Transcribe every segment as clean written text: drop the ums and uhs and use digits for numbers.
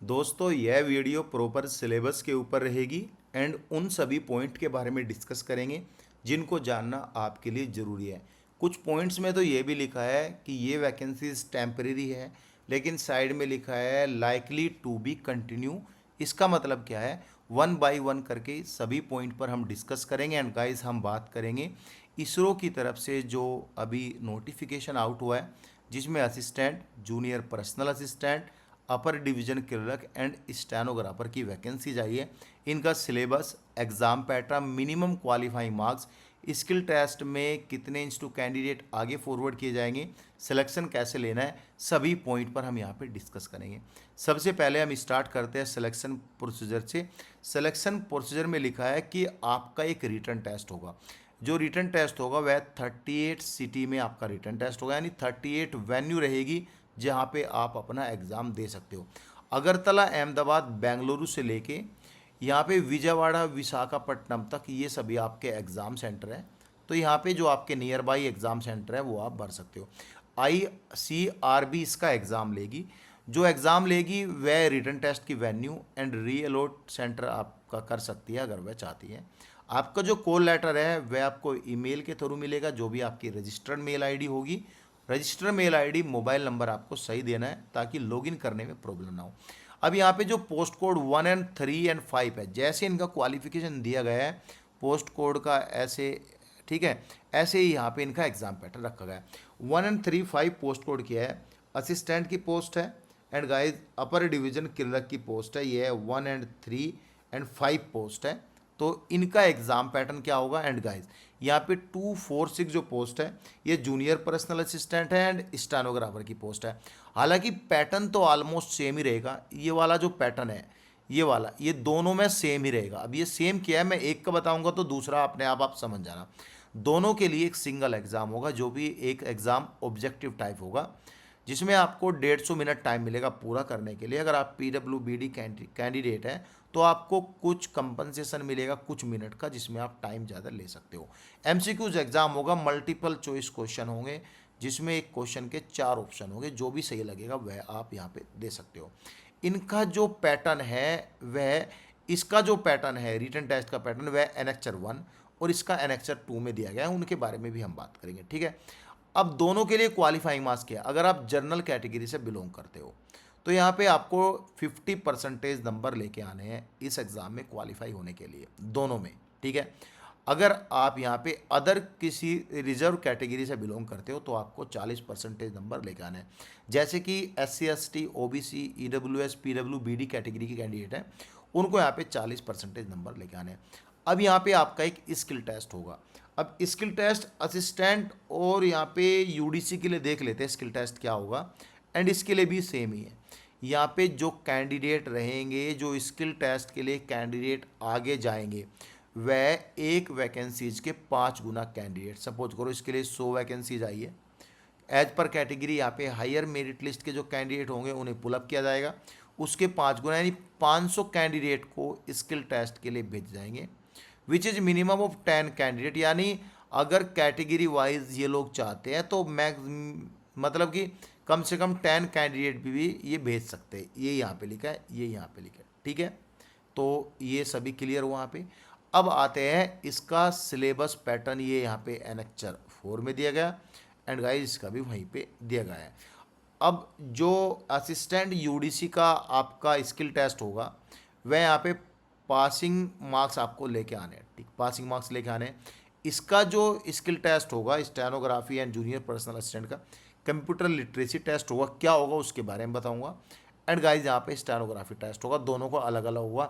दोस्तों यह video proper syllabus के ऊपर रहेगी एंड उन सभी पॉइंट के बारे में डिस्कस करेंगे जिनको जानना आपके लिए ज़रूरी है। कुछ पॉइंट्स में तो ये भी लिखा है कि ये वैकेंसीज टेम्परेरी है, लेकिन साइड में लिखा है लाइकली टू बी कंटिन्यू। इसका मतलब क्या है, वन बाय वन करके सभी पॉइंट पर हम डिस्कस करेंगे। एंड गाइस हम बात करेंगे इसरो की तरफ से जो अभी नोटिफिकेशन आउट हुआ है, जिसमें assistant, junior personal assistant, upper division clerk and stenographer की वैकेंसीज आई है। इनका syllabus, exam pattern, minimum qualifying marks, skill test में कितने इंस्टू कैंडिडेट आगे फॉरवर्ड किए जाएंगे, सिलेक्शन कैसे लेना है, सभी पॉइंट पर हम यहाँ पे डिस्कस करेंगे। सबसे पहले हम स्टार्ट करते हैं सिलेक्शन प्रोसीजर से। सिलेक्शन प्रोसीजर में लिखा है कि आपका एक रिटन टेस्ट होगा। जो रिटन टेस्ट होगा वह 38 सिटी में आपका रिटन टेस्ट होगा, यानी 38 वेन्यू रहेगी जहाँ पे आप अपना एग्ज़ाम दे सकते हो। अगरतला, अहमदाबाद, बेंगलुरु से लेके यहाँ पे विजयवाड़ा, विशाखापट्टनम तक ये सभी आपके एग्ज़ाम सेंटर हैं। तो यहाँ पे जो आपके नियर बाई एग्ज़ाम सेंटर है वो आप भर सकते हो। ICRB इसका एग्ज़ाम लेगी। जो एग्ज़ाम लेगी वह रिटन टेस्ट की venue and re allot centre आपका कर सकती है अगर वह चाहती है। आपका जो कॉल लेटर है वह आपको ईमेल के थ्रू मिलेगा, जो भी आपकी रजिस्टर्ड मेल आईडी होगी। Register mail ID, mobile number आपको सही देना है ताकि लॉगिन करने में प्रॉब्लम ना हो। अब यहाँ पे जो पोस्ट कोड 1 एंड 3 एंड 5 है, जैसे इनका क्वालिफिकेशन दिया गया है पोस्ट कोड का, ऐसे ठीक है, ऐसे ही यहाँ पे इनका एग्जाम पैटर्न रखा गया है। 1 एंड 3 5 पोस्ट कोड किया है, असिस्टेंट की पोस्ट है and guys upper division clerk की पोस्ट है। ये है 1 एंड 3 एंड 5 पोस्ट है। तो इनका एग्जाम पैटर्न क्या होगा। एंड गाइस यहाँ पे 246 जो पोस्ट है ये जूनियर पर्सनल असिस्टेंट है एंड स्टेनोग्राफर की पोस्ट है। हालांकि पैटर्न तो ऑलमोस्ट सेम ही रहेगा। ये वाला जो पैटर्न है, ये वाला, ये दोनों में सेम ही रहेगा। अब ये सेम क्या है, मैं एक का बताऊंगा तो दूसरा अपने आप समझ जाना। दोनों के लिए एक सिंगल एग्जाम होगा, जो भी एक एग्जाम ऑब्जेक्टिव टाइप होगा, जिसमें आपको 150 मिनट टाइम मिलेगा पूरा करने के लिए। अगर आप PWBD कैंडिडेट हैं तो आपको कुछ कंपनसेशन मिलेगा कुछ मिनट का, जिसमें आप टाइम ज़्यादा ले सकते हो। MCQs एग्जाम होगा, मल्टीपल चॉइस क्वेश्चन होंगे, जिसमें एक क्वेश्चन के 4 ऑप्शन होंगे, जो भी सही लगेगा वह आप यहाँ पे दे सकते हो। इनका जो पैटर्न है वह, इसका जो पैटर्न है रिटन टेस्ट का पैटर्न, वह एनेक्चर 1 और इसका एनेक्चर 2 में दिया गया है। उनके बारे में भी हम बात करेंगे, ठीक है। अब दोनों के लिए क्वालिफाइंग मार्क्स क्या है। अगर आप जनरल कैटेगरी से बिलोंग करते हो तो यहाँ पे आपको 50% नंबर लेके आने हैं इस एग्ज़ाम में क्वालिफाई होने के लिए, दोनों में, ठीक है। अगर आप यहाँ पे अदर किसी रिजर्व कैटेगरी से बिलोंग करते हो तो आपको 40% नंबर लेके आने हैं। जैसे कि SC ST OBC EWS PWBD category के कैंडिडेट हैं, उनको यहाँ पे 40% नंबर लेके आने हैं। अब यहाँ पे आपका एक स्किल टेस्ट होगा। अब स्किल टेस्ट असिस्टेंट और यहाँ पे UDC के लिए देख लेते हैं स्किल टेस्ट क्या होगा। एंड इसके लिए भी सेम ही है। यहाँ पे जो कैंडिडेट रहेंगे, जो स्किल टेस्ट के लिए कैंडिडेट आगे जाएंगे, वह एक वैकेंसीज के 5 गुना कैंडिडेट, सपोज करो इसके लिए 100 वैकेंसीज आई है, एज पर कैटेगरी यहाँ पे हायर मेरिट लिस्ट के जो कैंडिडेट होंगे उन्हें पुलअप किया जाएगा, उसके 5 गुना यानी 500 कैंडिडेट को स्किल टेस्ट के लिए भेज जाएंगे, which is minimum of 10 candidate. यानी अगर कैटेगरी वाइज ये लोग चाहते हैं तो मतलब कि कम से कम 10 कैंडिडेट भी ये भेज सकते हैं। ये यहाँ पे लिखा है, ये यहाँ पे लिखा है, ठीक है। तो ये सभी क्लियर हुआ यहाँ पे। अब आते हैं इसका सिलेबस पैटर्न, ये यहाँ पे एनेक्चर 4 में दिया गया एंड गाइस इसका भी वहीं पे दिया गया है। अब जो असिस्टेंट UDC का आपका स्किल टेस्ट होगा वह यहाँ पे पासिंग मार्क्स आपको लेके आने हैं, ठीक, पासिंग मार्क्स लेके आने हैं। इसका जो स्किल टेस्ट होगा stenography and junior personal assistant का कंप्यूटर लिटरेसी टेस्ट होगा, क्या होगा उसके बारे में बताऊंगा। एंड गाइज यहाँ पे स्टेनोग्राफी टेस्ट होगा, दोनों को अलग अलग होगा।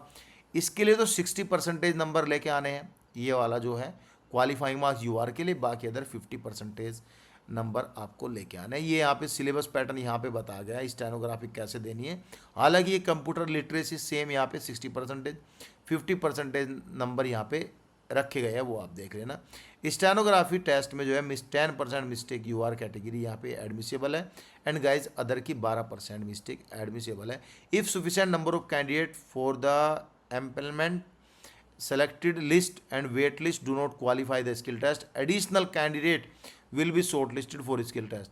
इसके लिए तो 60% नंबर लेके आने हैं, ये वाला जो है क्वालिफाइंग मार्क्स UR के लिए, बाकी अदर 50% नंबर आपको लेके आना है। ये यहाँ पे सिलेबस पैटर्न यहाँ पे बताया गया है स्टेनोग्राफी कैसे देनी है। हालांकि ये कंप्यूटर लिटरेसी सेम यहाँ पे 60%, 50% नंबर यहाँ पे रखे गए हैं, वो आप देख लेना। स्टेनोग्राफी टेस्ट में जो है 10% मिस्टेक UR कैटेगरी यहाँ पे एडमिसेबल है एंड गाइज अदर की 12% मिस्टेक एडमिसेबल है। If sufficient number of candidate for the employment selected list and wait list do not qualify the skill test, additional candidate will be shortlisted for skill test।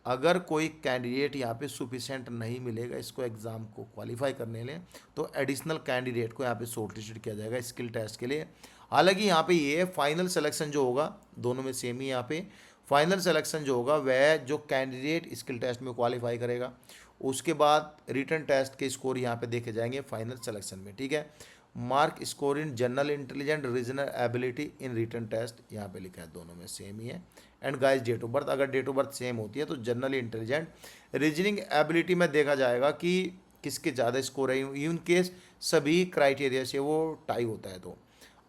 अगर कोई candidate यहाँ पे sufficient नहीं मिलेगा इसको exam को qualify करने लिए, तो एडिशनल कैंडिडेट को यहाँ पे शॉर्टलिस्टेड किया जाएगा स्किल टेस्ट के लिए। हालांकि यहाँ पे ये फाइनल सिलेक्शन जो होगा, दोनों में सेम ही यहाँ पे फाइनल सिलेक्शन जो होगा वह जो कैंडिडेट स्किल टेस्ट में क्वालिफाई करेगा, उसके बाद रिटन टेस्ट के स्कोर यहाँ पे देखे जाएंगे फाइनल सिलेक्शन में, ठीक है। Mark score in general intelligent regional ability in written test, यहाँ पे लिखा है दोनों में सेम ही है। And guys date of birth, अगर डेट ऑफ बर्थ सेम होती है तो जनरल इंटेलिजेंट रीजनिंग एबिलिटी में देखा जाएगा कि किसके ज़्यादा स्कोर है, इन केस सभी क्राइटेरिया से वो टाई होता है। तो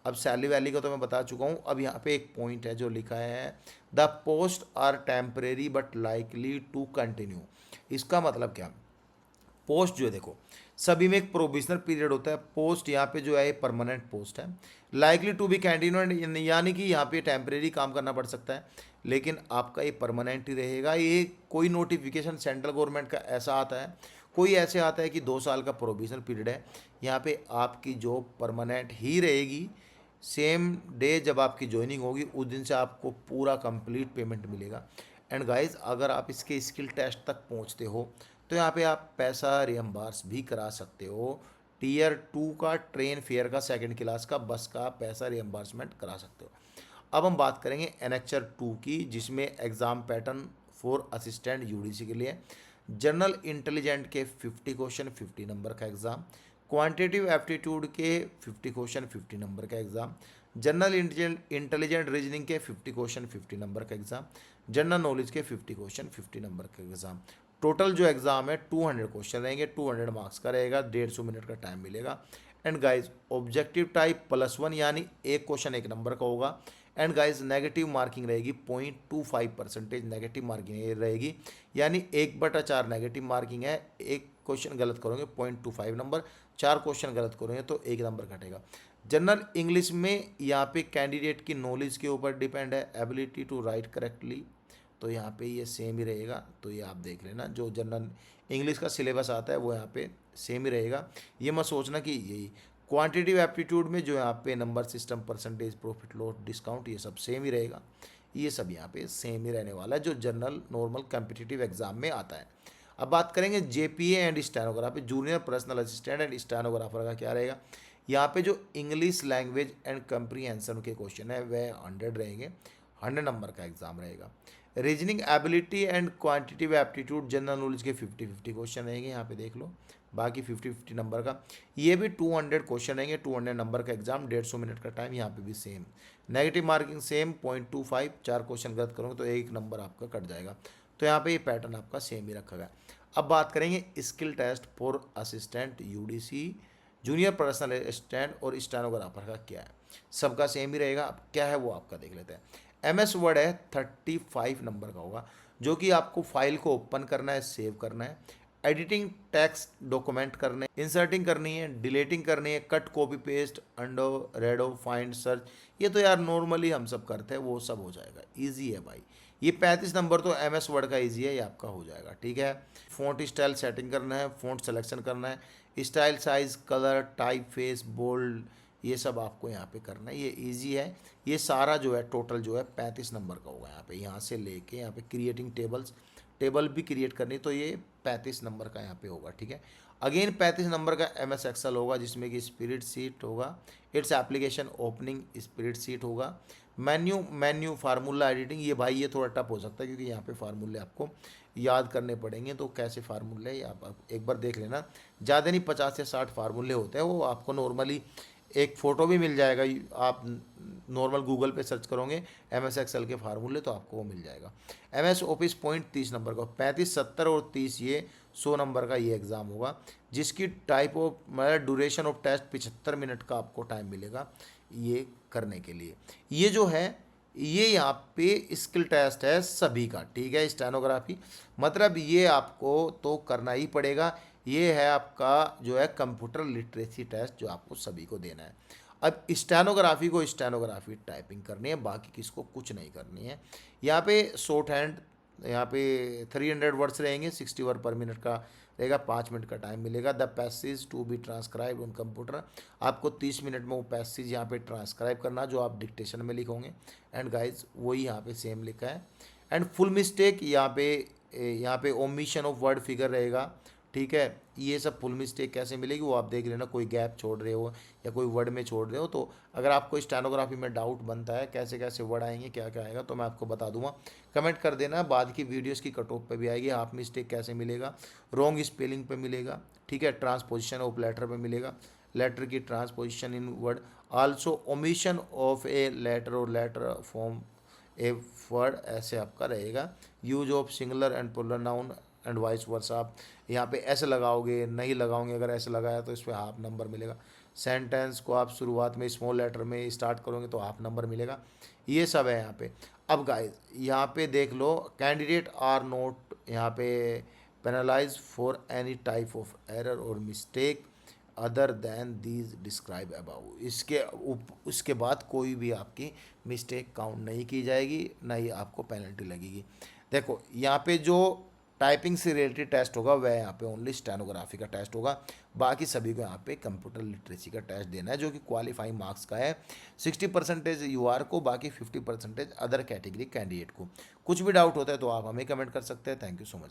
अब सैलरी वैली का तो मैं बता चुका हूँ। अब यहाँ पे एक पॉइंट है जो लिखा है the post are temporary but likely to continue. इसका मतलब क्या, पोस्ट जो है देखो सभी में एक प्रोविजनल पीरियड होता है, पोस्ट यहाँ पे जो है परमानेंट पोस्ट है। लाइकली टू बी कंटिन्यू यानी कि यहाँ पे टेम्परेरी काम करना पड़ सकता है, लेकिन आपका ये परमानेंट ही रहेगा। ये कोई नोटिफिकेशन सेंट्रल गवर्नमेंट का ऐसा आता है, कोई ऐसे आता है कि 2 साल का प्रोविजनल पीरियड है, यहाँ पे आपकी जॉब परमानेंट ही रहेगी। सेम डे जब आपकी ज्वाइनिंग होगी उस दिन से आपको पूरा कंप्लीट पेमेंट मिलेगा। एंड गाइस अगर आप इसके स्किल टेस्ट तक पहुंचते हो तो यहाँ पे आप पैसा रियम्बर्स भी करा सकते हो। टीयर 2 का ट्रेन फेयर का, सेकंड क्लास का, बस का पैसा रियम्बर्समेंट करा सकते हो। अब हम बात करेंगे एनेक्चर 2 की, जिसमें exam pattern for assistant UDC के लिए जनरल इंटेलिजेंट के 50 क्वेश्चन 50 नंबर का एग्ज़ाम, क्वांटिटेटिव एप्टीट्यूड के 50 क्वेश्चन 50 नंबर का एग्ज़ाम, जनरल इंटेलिजेंट रीजनिंग के 50 क्वेश्चन 50 नंबर का एग्ज़ाम, जनरल नॉलेज के 50 क्वेश्चन 50 नंबर का एग्ज़ाम। टोटल जो एग्ज़ाम है 200 क्वेश्चन रहेंगे, 200 मार्क्स का रहेगा, 150 मिनट का टाइम मिलेगा। एंड गाइज ऑब्जेक्टिव टाइप +1 यानी एक क्वेश्चन 1 नंबर का होगा। एंड गाइज नेगेटिव मार्किंग रहेगी 0.25% नेगेटिव मार्किंग रहेगी, यानी 1/4 नेगेटिव मार्किंग है। एक क्वेश्चन गलत करोगे 0.25 नंबर, 4 क्वेश्चन गलत करोगे तो 1 नंबर कटेगा। जनरल इंग्लिश में यहाँ पे कैंडिडेट की नॉलेज के ऊपर डिपेंड है, एबिलिटी टू राइट करेक्टली, तो यहाँ पे ये सेम ही रहेगा। तो ये आप देख लेना, जो जनरल इंग्लिश का सिलेबस आता है वो यहाँ पे सेम ही रहेगा। ये मत सोचना कि यही क्वांटिटेटिव एप्टीट्यूड में जो यहाँ पे number system, percentage, profit loss, discount, ये सब सेम ही रहेगा। ये सब यहाँ पे सेम ही रहने वाला है जो जनरल नॉर्मल कम्पिटिटिव एग्जाम में आता है। अब बात करेंगे JPA and stenography, junior personal assistant and stenographer का क्या रहेगा। यहाँ पे जो इंग्लिश लैंग्वेज एंड कंप्रीहेंशन के क्वेश्चन है वह 100 रहेंगे, 100 नंबर का एग्जाम रहेगा। Reasoning ability and quantitative aptitude general knowledge के 50-50 क्वेश्चन रहेंगे, यहाँ पे देख लो, बाकी 50-50 नंबर का। ये भी 200 क्वेश्चन रहेंगे, 200 नंबर का एग्जाम, 150 मिनट का टाइम, यहाँ पे भी same. Negative marking same 0.25, 4 question गलत करोगे तो 1 नंबर आपका कट जाएगा। तो यहाँ पे ये पैटर्न आपका सेम ही रखा गया। अब बात करेंगे skill test for assistant UDC, junior personal assistant और स्टेनोग्राफर का क्या है। सबका सेम ही रहेगा। अब क्या है वो आपका देख लेते हैं। MS वर्ड है 35 नंबर का होगा, जो कि आपको फाइल को ओपन करना है, सेव करना है, एडिटिंग टेक्स्ट डॉक्यूमेंट करने, इंसर्टिंग करनी है, डिलीटिंग करनी है, कट कॉपी पेस्ट, अंडो, रेडो, फाइंड, सर्च, ये तो यार नॉर्मली हम सब करते हैं, वो सब हो जाएगा। ईजी है भाई, ये 35 नंबर तो MS वर्ड का ईजी है, ये आपका हो जाएगा, ठीक है। फ़ॉन्ट स्टाइल सेटिंग करना है, फ़ॉन्ट सिलेक्शन करना है, style, size, colour, type face, bold, ये सब आपको यहाँ पे करना है, ये इजी है। ये सारा जो है टोटल जो है 35 नंबर का होगा। यहाँ पे यहाँ से लेके यहाँ पे क्रिएटिंग टेबल्स, टेबल भी क्रिएट करनी, तो ये 35 नंबर का यहाँ पे होगा, ठीक है। अगेन 35 नंबर का MS एक्सेल होगा, जिसमें कि स्प्रेड शीट होगा, its application opening spread sheet होगा, मेन्यू फार्मूला एडिटिंग, ये भाई ये थोड़ा टफ हो सकता है क्योंकि यहाँ पे फार्मूले आपको याद करने पड़ेंगे। तो कैसे फार्मूले आप एक बार देख लेना, ज़्यादा नहीं 50 से 60 फार्मूले होते हैं, वो आपको नॉर्मली एक फ़ोटो भी मिल जाएगा, आप नॉर्मल गूगल पे सर्च करोगे MS एक्सेल के फार्मूले तो आपको वो मिल जाएगा। MS ऑफिस पॉइंट 30 नंबर का, 35, 70 और 30 ये 100 नंबर का ये एग्ज़ाम होगा, जिसकी टाइप ऑफ मतलब ड्यूरेशन ऑफ टेस्ट 75 मिनट का आपको टाइम मिलेगा ये करने के लिए। ये जो है ये यहाँ पे स्किल टेस्ट है सभी का, ठीक है। स्टेनोग्राफी मतलब ये आपको तो करना ही पड़ेगा, ये है आपका जो है कंप्यूटर लिटरेसी टेस्ट जो आपको सभी को देना है। अब स्टेनोग्राफी को स्टेनोग्राफी टाइपिंग करनी है, बाकी किसको कुछ नहीं करनी है। यहाँ पे शॉर्ट हैंड यहाँ पे 300 वर्ड्स रहेंगे, 60 वर्ड पर मिनट का रहेगा, 5 मिनट का टाइम मिलेगा। The passage to be transcribe on computer, आपको 30 मिनट में वो पैसेज यहाँ पे ट्रांसक्राइब करना जो आप डिक्टेशन में लिखोगे। एंड गाइज वही यहाँ पे सेम लिखा है। एंड फुल मिस्टेक यहाँ पे यहाँ पे ओमिशन ऑफ वर्ड फिगर रहेगा, ठीक है। ये सब फुल मिस्टेक कैसे मिलेगी वो आप देख लेना, कोई गैप छोड़ रहे हो या कोई वर्ड में छोड़ रहे हो। तो अगर आपको स्टेनोग्राफी में डाउट बनता है कैसे कैसे वर्ड आएंगे क्या क्या आएगा तो मैं आपको बता दूंगा, कमेंट कर देना। बाद की वीडियोस की कट ऑफ पे भी आएगी, हाफ मिस्टेक कैसे मिलेगा, रॉन्ग स्पेलिंग पे मिलेगा, ठीक है, ट्रांसपोजिशन ऑफ लेटर पे मिलेगा, लेटर की transposition in word, also omission of a letter और लेटर फॉर्म ए वर्ड, ऐसे आपका रहेगा। Use of singular and plural noun and vice versa, आप यहाँ पे ऐसे लगाओगे नहीं लगाओगे, अगर ऐसे लगाया तो इस पर हाफ नंबर मिलेगा। सेंटेंस को आप शुरुआत में स्मॉल लेटर में स्टार्ट करोगे तो हाफ नंबर मिलेगा। ये सब है यहाँ पे। अब गाइस यहाँ पे देख लो, कैंडिडेट आर नोट यहाँ पे penalize for any type of error और mistake other than these describe above, उसके बाद कोई भी आपकी मिस्टेक काउंट नहीं की जाएगी, ना ही आपको पेनल्टी लगेगी। देखो यहाँ पे जो टाइपिंग से रिलेटेड टेस्ट होगा वह यहाँ पे ओनली स्टेनोग्राफी का टेस्ट होगा, बाकी सभी को यहाँ पे कंप्यूटर लिटरेसी का टेस्ट देना है जो कि क्वालिफाइंग मार्क्स का है। 60% यूआर को, बाकी 50% अदर कैटेगरी कैंडिडेट को। कुछ भी डाउट होता है तो आप हमें कमेंट कर सकते हैं। Thank you so much.